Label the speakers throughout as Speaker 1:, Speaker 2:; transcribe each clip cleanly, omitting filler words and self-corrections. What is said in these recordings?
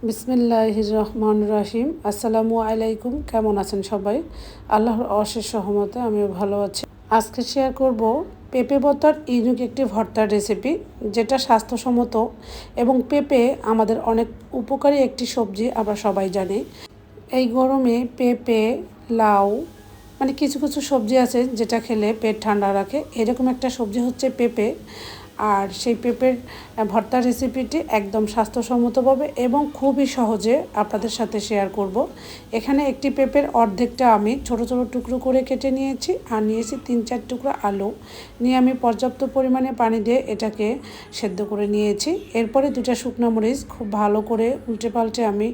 Speaker 1: বিসমিল্লাহির রহমানির রহিম। আসসালামু আলাইকুম। কেমন আছেন সবাই? আল্লাহর অশেষ রহমতে আমিও ভালো আছি। আজকে শেয়ার করব পেঁপে ভর্তার ইউনিক একটি ভর্তার রেসিপি, যেটা স্বাস্থ্যসম্মত এবং পেঁপে আমাদের অনেক উপকারী একটি সবজি, আমরা সবাই জানি। এই গরমে পেঁপে, লাউ, মানে কিছু কিছু সবজি আছে যেটা খেলে পেট ঠান্ডা রাখে। এরকম একটা সবজি হচ্ছে পেঁপে। আর সেই পেঁপের ভর্তার রেসিপিটি একদম স্বাস্থ্যসম্মতভাবে এবং খুবই সহজে আপনাদের সাথে শেয়ার করব। এখানে একটি পেঁপের অর্ধেকটা আমি ছোট ছোট টুকরো করে কেটে নিয়েছি, আর নিয়েছি 3-4 টুকরো আলু নিয়ে আমি পর্যাপ্ত পরিমাণে পানি দিয়ে এটাকে সেদ্ধ করে নিয়েছি। এরপরে 2টা শুকনো মরিচ খুব ভালো করে উল্টে পাল্টে আমি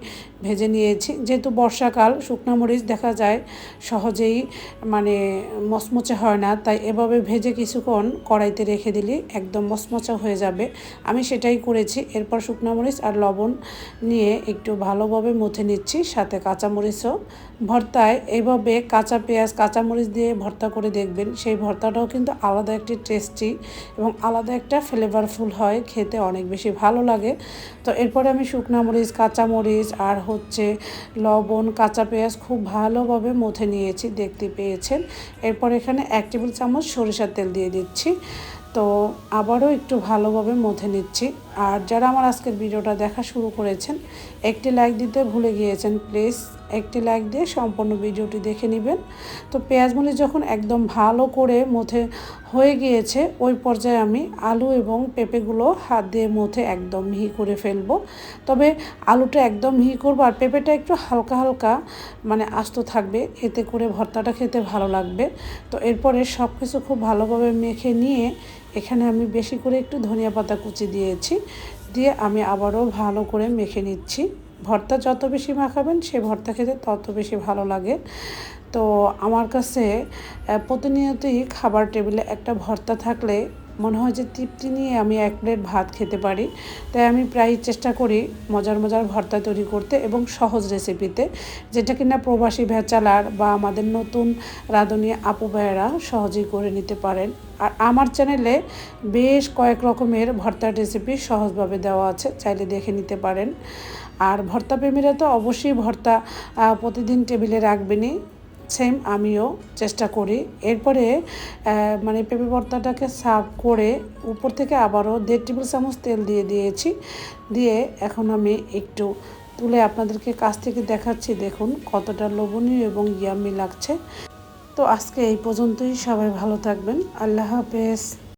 Speaker 1: ভেজে নিয়েছি। যেহেতু বর্ষাকাল, শুকনো মরিচ দেখা যায় সহজেই মচমচে হয় না, তাই এভাবে ভেজে কিছুক্ষণ কড়াইতে রেখে দিলে একদম মচমচা হয়ে যাবে। আমি সেটাই করেছি। এরপর শুকনো মরিচ আর লবণ নিয়ে একটু ভালোভাবে মথে নিচ্ছি, সাথে কাঁচামরিচও। ভর্তায় এইভাবে কাঁচা পেঁয়াজ, কাঁচামরিচ দিয়ে ভর্তা করে দেখবেন, সেই ভর্তাটাও কিন্তু আলাদা একটি টেস্টি এবং আলাদা একটা ফ্লেভারফুল হয়, খেতে অনেক বেশি ভালো লাগে। তো এরপরে আমি শুকনো মরিচ, কাঁচামরিচ আর লবণ, কাঁচা পেঁয়াজ খুব ভালোভাবে মথে নিয়েছি, দেখতে পেয়েছেন। এরপর এখানে 1 টেবিল চামচ সরিষার তেল দিয়ে দিচ্ছি। তো আবারও একটু ভালোভাবে মথে নিচ্ছি। আর যারা আমার আজকের ভিডিওটা দেখা শুরু করেছেন, একটি লাইক দিতে ভুলে গিয়েছেন, প্লিজ একটি লাইক দিয়ে সম্পূর্ণ ভিডিওটি দেখে নেবেন। তো পেঁয়াজগুলি যখন একদম ভালো করে মথে হয়ে গিয়েছে, ওই পর্যায়ে আমি আলু এবং পেঁপেগুলো হাত দিয়ে মথে একদম মিহি করে ফেলবো। তবে আলুটা একদম মিহি করবো, আর পেঁপেটা একটু হালকা হালকা আস্ত থাকবে, এতে করে ভর্তাটা খেতে ভালো লাগবে। তো এরপরে সব কিছু খুব ভালোভাবে মেখে নিয়ে এখানে আমি বেশি করে একটু ধনিয়া পাতা কুচি দিয়েছি, দিয়ে আমি আবারও ভালো করে মেখে নিচ্ছি। ভর্তা যত বেশি মাখাবেন, সে ভর্তা খেতে তত বেশি ভালো লাগে। তো আমার কাছে প্রতিনিয়তই খাবার টেবিলে একটা ভর্তা থাকলে মনে হয় যে তৃপ্তি নিয়ে আমি 1 প্লেট ভাত খেতে পারি। তাই আমি প্রায় চেষ্টা করি মজার মজার ভর্তা তৈরি করতে এবং সহজ রেসিপিতে, যেটা কিনা প্রবাসী ভেচালার বা আমাদের নতুন রাঁধুনি আপু ভাইয়েরা সহজেই করে নিতে পারেন। আর আমার চ্যানেলে বেশ কয়েক রকমের ভর্তার রেসিপি সহজভাবে দেওয়া আছে, চাইলে দেখে নিতে পারেন। আর ভর্তা প্রেমীরা তো অবশ্যই ভর্তা প্রতিদিন টেবিলে রাখবেনই, সেম আমিও চেষ্টা করি। এরপরে পেঁপে ভর্তাটাকে সার্ভ করে উপর থেকে আবারও 1.5 টেবিল চামচ তেল দিয়ে দিয়েছি। দিয়ে এখন আমি একটু তুলে আপনাদেরকে কাছ থেকে দেখাচ্ছি, দেখুন কতটা লোভনীয় এবং ইয়াম্মি লাগছে। তো আজকে এই পর্যন্তই, সবাই ভালো থাকবেন। আল্লাহ হাফেজ।